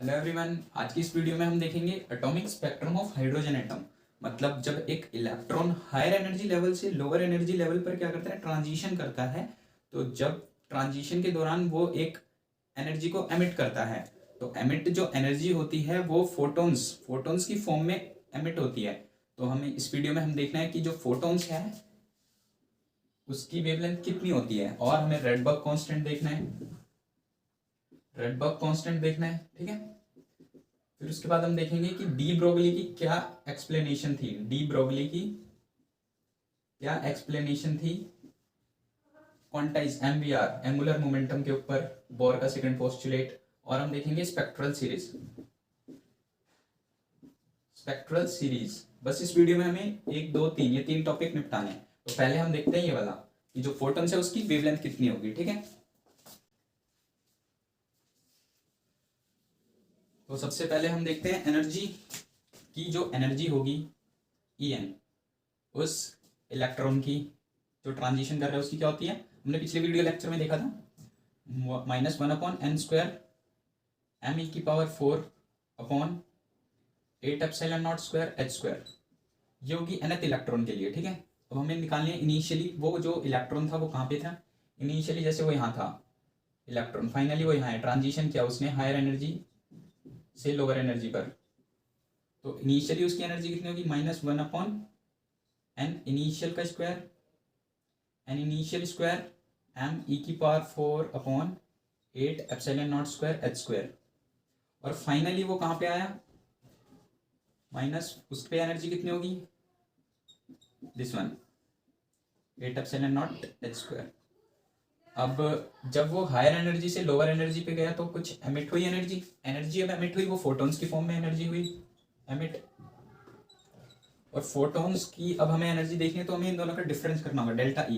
Hello everyone, आज की इस वीडियो में हम देखेंगे atomic spectrum of hydrogen atom. मतलब जब एक इलेक्ट्रॉन हायर एनर्जी लेवल से लोअर एनर्जी लेवल पर क्या करता है, ट्रांजिशन करता है। तो जब ट्रांजिशन के दौरान वो एक एनर्जी को एमिट करता है, तो एमिट जो एनर्जी होती है वो फोटॉन्स फोटॉन्स की फॉर्म में एमिट होती है। तो हमें इस वीडियो में हम देखना है कि जो फोटॉन्स है उसकी वेवलेंथ कितनी होती है, और हमें रेडबर्ग कांस्टेंट देखना है। रेडबर्ग कांस्टेंट देखना है, ठीक है। फिर उसके बाद हम देखेंगे कि डी ब्रोगली की क्या एक्सप्लेनेशन थी। डी ब्रोगली की क्या एक्सप्लेनेशन थी क्वांटाइज एमवीआर एंगुलर मोमेंटम के ऊपर, बोर का सेकंड पोस्टुलेट। और हम देखेंगे स्पेक्ट्रल सीरीज। स्पेक्ट्रल सीरीज बस इस वीडियो में हमें 1 2 3 ये 3 टॉपिक निपटाने हैं। तो पहले हम देखते हैं ये वाला कि जो फोटॉन्स है उसकी वेवलेंथ कितनी होगी, ठीक है। तो सबसे पहले हम देखते हैं एनर्जी की। जो एनर्जी होगी ई एन, उस इलेक्ट्रॉन की जो ट्रांजिशन कर रहा है उसकी क्या होती है, हमने पिछले वीडियो लेक्चर में देखा था, -1/n² m⁴ अपॉन 8ε0² h²। ये होगी nth इलेक्ट्रॉन के लिए, ठीक है। अब हमें निकालनी है इनिशियली वो जो इलेक्ट्रॉन था वो कहाँ पे था। इनिशियली जैसे वो यहाँ था इलेक्ट्रॉन, फाइनली वो यहाँ है, ट्रांजिशन किया उसने हायर एनर्जी से लोअर एनर्जी पर। तो इनिशियली उसकी एनर्जी कितनी होगी, -1/n इनिशियल का square, n initial square m⁴ upon 8ε0² h²। और फाइनली वो कहाँ पे आया, माइनस उस पे एनर्जी कितनी होगी, दिस वन 8ε0 h²। अब जब वो हायर एनर्जी से लोअर एनर्जी पे गया तो कुछ एमिट हुई एनर्जी। एनर्जी अब एमिट हुई वो फोटॉन्स की फॉर्म में एनर्जी हुई एमिट। और फोटॉन्स की अब हमें एनर्जी देखनी है तो हमें इन दोनों का डिफरेंस करना होगा, डेल्टा ई।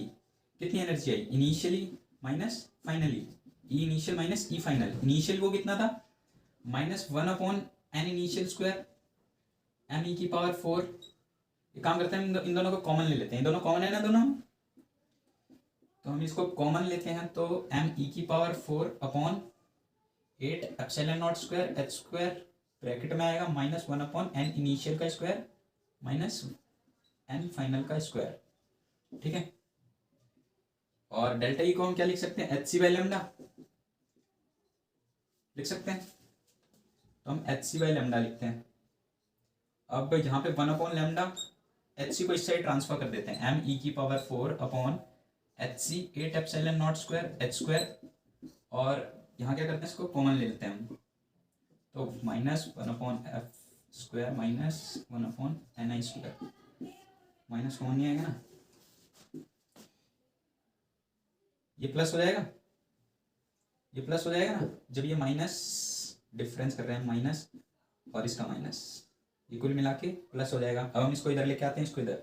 कितनी एनर्जी आई initially minus finally, E initial minus E final. Initial वो कितना था, -1/n इनिशियल स्क्वायर m⁴। ये काम करते हैं, इन दोनों को कॉमन ले लेते हैं। दोनों कॉमन है ना दोनों, तो हम इसको कॉमन लेते हैं तो m⁴ अपॉन 8ε0² h² ब्रैकेट में आएगा -1/n इनिशियल का स्क्वायर माइनस n फाइनल का स्क्वायर, ठीक है। और डेल्टा ई को हम क्या लिख सकते हैं, hc/λ लिख सकते हैं। तो हम hc/λ लिखते हैं। अब यहाँ पे 1/λ hc को इस साइड ट्रांसफर कर देते हैं, m⁴ अपॉन hc 8ε0² h²। और यहाँ क्या करते हैं, इसको कॉमन ले लेते हैं हम। तो -1/f² minus 1/ni², minus common नहीं आएगा ना, ये प्लस हो जाएगा, ये प्लस हो जाएगा ना। जब ये माइनस डिफरेंस कर रहे हैं माइनस और इसका माइनस, ये कुल मिला के प्लस हो जाएगा। अब हम इसको इधर लेके आते हैं, इसको इधर,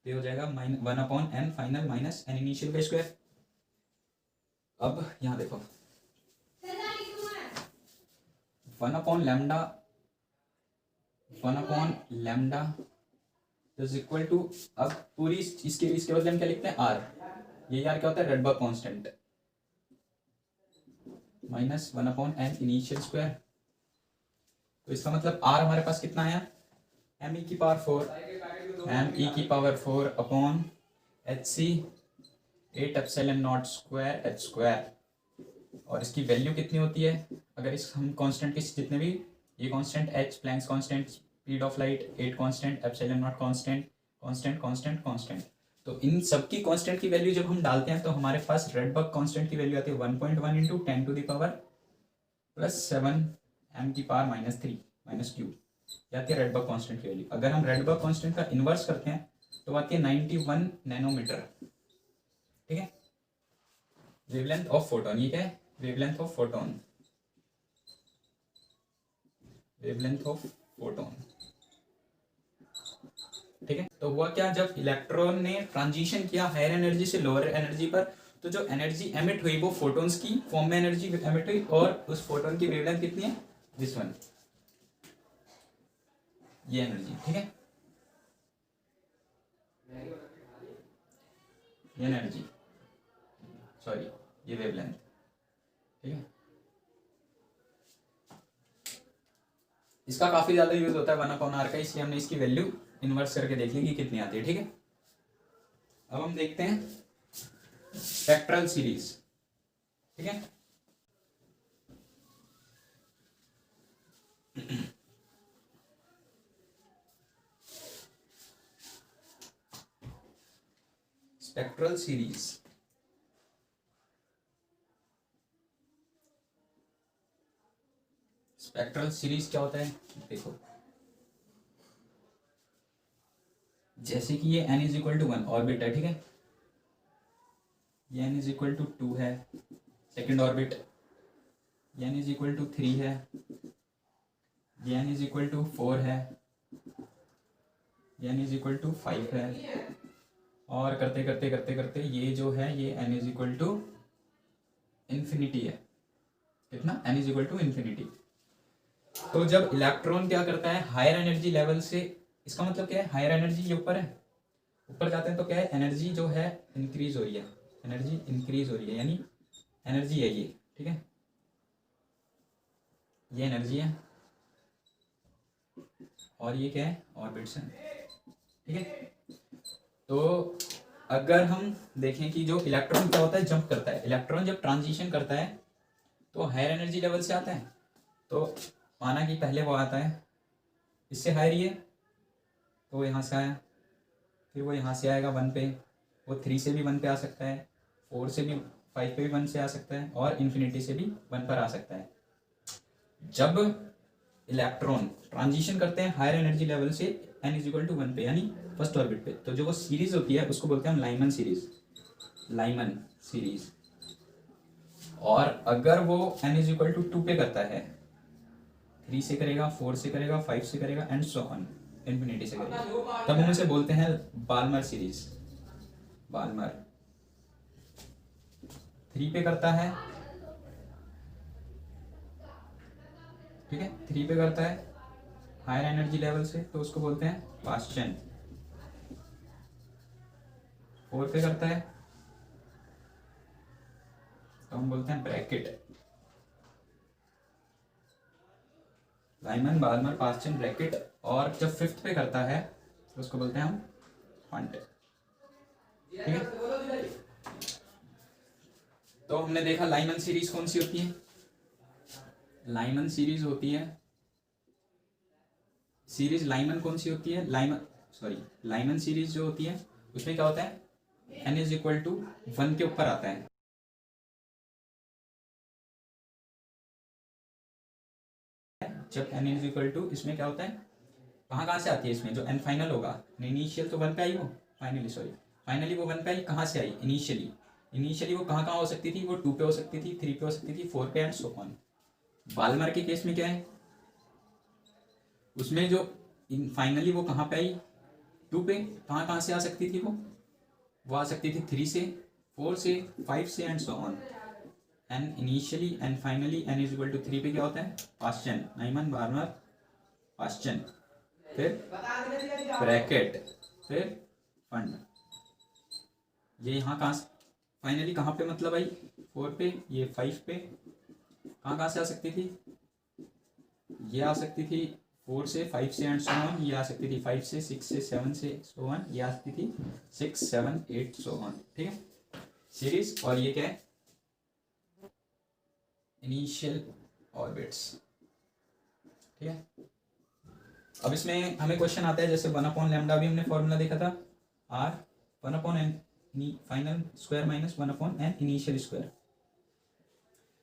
तो ये हो जाएगा 1/n final minus n initial का स्क्वायर। अब यहाँ देखो 1/λ इज इक्वल टू, अब पूरी इसके बदले हम क्या लिखते हैं, आर। ये यार क्या होता है, Rydberg constant, -1/n initial square. तो इसका मतलब आर हमारे पास कितना आया, m⁴ अपॉन hc 8ε0² h²। और इसकी वैल्यू कितनी होती है, अगर इस हम कांस्टेंट के जितने भी, ये constant h Planck's constant, speed of light 8 constant, ε0 constant, constant constant constant, तो इन सबकी कांस्टेंट की वैल्यू जब हम डालते हैं तो हमारे पास रेडबर्ग कांस्टेंट की वैल्यू आती है 1.1 × 10⁻⁷ m⁻³ आती है रेडबर्ग कांस्टेंट की वैल्यू। अगर हम रेडबर्ग कांस्टेंट का इनवर्स करते हैं तो आती है 91 नैनोमीटर, ठीक है। वेवलेंथ ऑफ फोटोन, ये क्या है, wavelength of photon, wavelength of photon, ठीक है। तो हुआ क्या, जब इलेक्ट्रॉन ने ट्रांजिशन किया हायर एनर्जी से लोअर एनर्जी पर, तो जो एनर्जी एमिट हुई वो फोटॉन्स की फॉर्म में एनर्जी एमिट हुई। और उस फोटोन की वेवलेंथ कितनी है, दिस वन, ये एनर्जी, ठीक है, ये एनर्जी, सॉरी ये वेवलेंथ, ठीक है। इसका काफी ज्यादा यूज होता है 1/r का, इसलिए हमने इसकी वैल्यू इन्वर्स करके देख ली कि कितनी आती है। ठीक है, अब हम देखते हैं स्पेक्ट्रल सीरीज। ठीक है, स्पेक्ट्रल सीरीज। स्पेक्ट्रल सीरीज क्या होता है, देखो जैसे कि ये n is equal to 1 orbit है। ठीक है, ये n इज इक्वल टू 2 है सेकेंड ऑर्बिट, ये n इज इक्वल टू 3 है, ये n इज इक्वल टू 4 है, ये n इज इक्वल टू 5 है, और करते करते करते करते ये जो है ये n is equal to infinity है। कितना, n is equal to infinity. तो जब इलेक्ट्रॉन क्या करता है हायर एनर्जी लेवल से, इसका मतलब क्या है, हायर एनर्जी ये ऊपर है, ऊपर जाते हैं तो क्या है, एनर्जी जो है इंक्रीज हो रही है, एनर्जी इंक्रीज हो रही है, यानी एनर्जी है ये। ठीक है, ये एनर्जी है और ये क्या है, ऑर्बिट्स है। ठीक है, तो अगर हम देखें कि जो इलेक्ट्रॉन क्या होता है, जंप करता है, इलेक्ट्रॉन जब ट्रांजिशन करता है तो हायर एनर्जी लेवल से आता है। तो माना कि पहले वो आता है इससे हायर ही है, तो वो यहाँ से आया, फिर वो यहाँ से आएगा 1 पे, वो 3 से भी 1 पे आ सकता है, 4 से भी 5 पे भी 1 से आ सकता है, और इन्फिनिटी से भी 1 पर आ सकता है। जब इलेक्ट्रॉन ट्रांजिशन करते हैं हायर एनर्जी लेवल से n इज इक्वल टू 1 पे, यानी फर्स्ट ऑर्बिट पे, तो जो वो सीरीज होती है उसको बोलते हैं हम लाइमन सीरीज, लाइमन सीरीज। और अगर वो n इज इक्वल टू 2 पे करता है, 3 से करेगा, 4 से करेगा, 5 से करेगा, एंड सो ऑन, इन्फिनिटी से करेगा, तब हम उसे बोलते हैं बाल्मर सीरीज। बाल्मर 3 पे करता है, ठीक है, 3 पे करता है हायर एनर्जी लेवल से, तो उसको बोलते हैं पास्चन। 4 पे करता है तो हम बोलते हैं Brackett. Lyman, Balmer, Paschen, Brackett. और जब 5th पे करता है तो उसको बोलते हैं हम फंट। ठीक है, तो हमने देखा लाइमन सीरीज कौन सी होती है, लाइमन सीरीज होती है, सीरीज लाइमन कौन सी होती है, लाइमन सीरीज जो होती है उसमें क्या होता है, n इज इक्वल टू 1 के ऊपर आता है। जब n इज इक्वल टू, इसमें क्या होता है, कहाँ से आती है, इसमें जो n फाइनल होगा, इनिशियल तो 1 पे आई, वो फाइनली वो 1 पे आई, कहाँ से आई, इनिशियली वो कहाँ हो सकती थी, वो 2 पे हो सकती थी, 3 पे हो सकती थी, 4 पे, एंड सो ऑन। बाल्मर के केस में क्या है, उसमें जो फाइनली वो कहाँ पे आई, 2 पे, कहाँ से आ सकती थी, वो आ सकती थी 3 से, 4 से, 5 से, and so on. And initially and finally n is equal to 3 पे क्या होता है, पास्चन, लाइमन, बाल्मर, पास्चन, फिर ब्रैकेट, फिर फंड। ये यहाँ कहाँ फाइनली कहाँ पे मतलब आई, 4 पे, ये 5 पे, कहाँ से आ सकती थी, ये आ सकती थी 4 से, 5 से, एंड सो ऑन, ये आ सकती थी 5 से, 6 से, 7 से, सो ऑन, ये आ सकती थी 6, 7, 8, सो ऑन। ठीक है, सीरीज। और ये क्या है, इनिशियल ऑर्बिट्स। ठीक है, अब इसमें हमें क्वेश्चन आता है, जैसे 1/λ भी हमने फॉर्मूला देखा था, r 1/n final square minus 1/n initial square.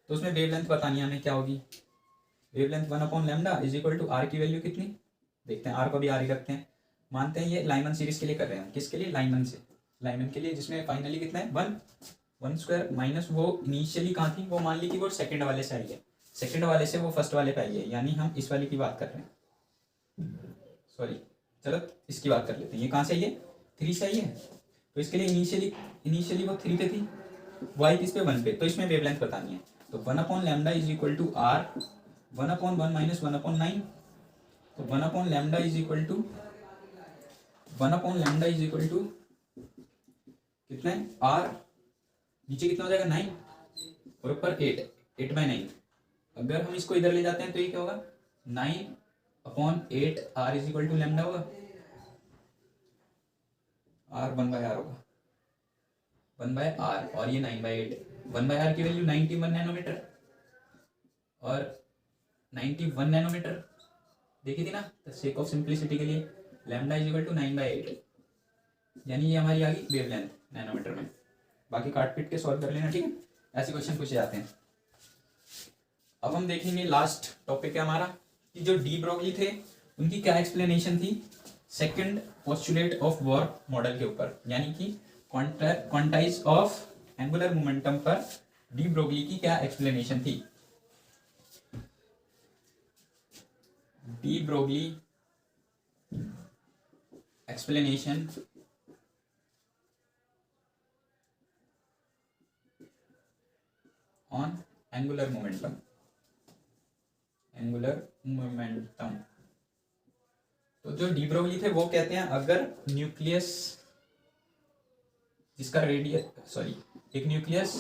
तो उसमें वेवलेंथ बतानी है हमें क्या होगी, wavelength 1/λ is equal to r की वैल्यू कितनी, देखते हैं, r को भी r ही रखते हैं, मानते हैं ये लाइमन सीरीज के लिए कर रहे हैं, किसके लिए, लाइमन के लिए, जिसमें फाइनली कितना है 1 स्क्वायर माइनस वो इनिशियली कहाँ थी, वो मान ली कि वो सेकंड वाले से आई है, सेकंड वाले से वो फर्स्ट वाले पे आई है, यानी हम इस वाले की बात कर रहे हैं, चलो इसकी बात कर लेते हैं। ये कहाँ से आई है, 3 से आई है, तो इसके लिए इनिशियली वो 3 पे थी, वो आई किस पे, 1 पे, तो इसमें वेवलेंथ बतानी है। तो 1/λ is equal to r 1/1 minus 1/9, तो 1/λ is equal to 1/λ is equal to कितना है, r नीचे कितना हो जाएगा 9, और ऊपर 8/9। अगर हम इसको इधर ले जाते हैं तो ये क्या होगा, 9 अपॉन 8 r is equal to lambda होगा, r 1/r होगा, 1/r, और ये 9/8, 1/r की वैल्यू 91 नैनोमीटर और 91 नैनोमीटर देखी थी ना, तो सेक ऑफ सिंप्लिसिटी के लिए लैम्डा इज इक्वल टू 9/8, यानी ये हमारी आ गई वेवलेंथ नैनोमीटर में। बाकी काट पीट के सॉल्व कर लेना, ठीक है, ऐसे क्वेश्चन पूछे जाते हैं। अब हम देखेंगे लास्ट टॉपिक है हमारा कि जो डी ब्रोगली थे उनकी क्या एक्सप्लेनेशन थी second postulate of Bohr model के ऊपर, यानी कि क्वांटाइज ऑफ एंगुलर मोमेंटम पर डी ब्रोगली की क्या एक्सप्लेनेशन थी। De Broglie explanation on angular momentum, angular momentum. तो जो डी ब्रोगली थे वो कहते हैं अगर न्यूक्लियस जिसका रेडियस एक न्यूक्लियस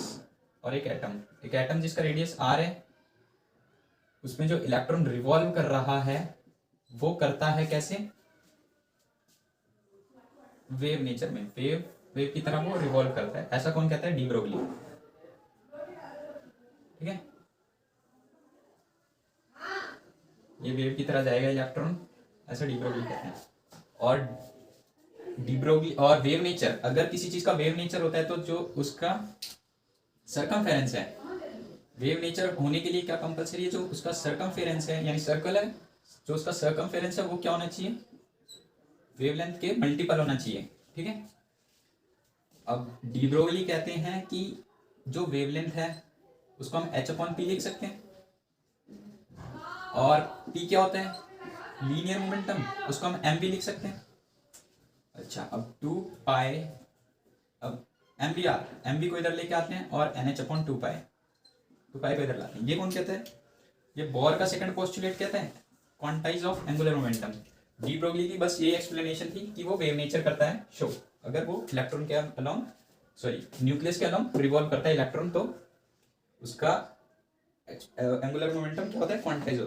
और एक एटम जिसका रेडियस r है, उसमें जो इलेक्ट्रॉन रिवॉल्व कर रहा है वो करता है कैसे, वेव नेचर में, वेव की तरह वो रिवॉल्व करता है। ऐसा कौन कहता है, डी ब्रोगली, ठीक है। ये वेव की तरह जाएगा इलेक्ट्रॉन, ऐसा डी ब्रोगली कहते हैं। और डी ब्रोगली और वेव नेचर, अगर किसी चीज का वेव नेचर होता है तो जो उसका सर्कमफेरेंस है, वेव नेचर होने के लिए क्या कंपलसरी है, जो उसका सर्कमफेरेंस है यानी सर्कल है, जो उसका सर्कमफेरेंस है वो क्या होना चाहिए, वेवलेंथ के मल्टीपल होना चाहिए, ठीक है। अब डी ब्रोगली कहते हैं कि जो वेवलेंथ है उसको हम h/p लिख सकते हैं, और p क्या होता है, लीनियर मोमेंटम, उसको हम m भी लिख सकते हैं। अच्छा, अब 2 पाई, अब एम बी को इधर लेके आते हैं और NH/2 पाई, 2 पाई को इधर लाते हैं। ये कौन कहता है, ये बोर का सेकंड पोस्टुलेट कहता है quantize of angular momentum. De Broglie की बस ये एक्सप्लेनेशन थी कि वो वेव नेचर करता है शो, अगर वो इलेक्ट्रॉन के अलोंग न्यूक्लियस के अलोंग रिवॉल्व करता है इलेक्ट्रॉन, तो उसका एंगुलर मोमेंटम क्या होता है, क्वांटाइज।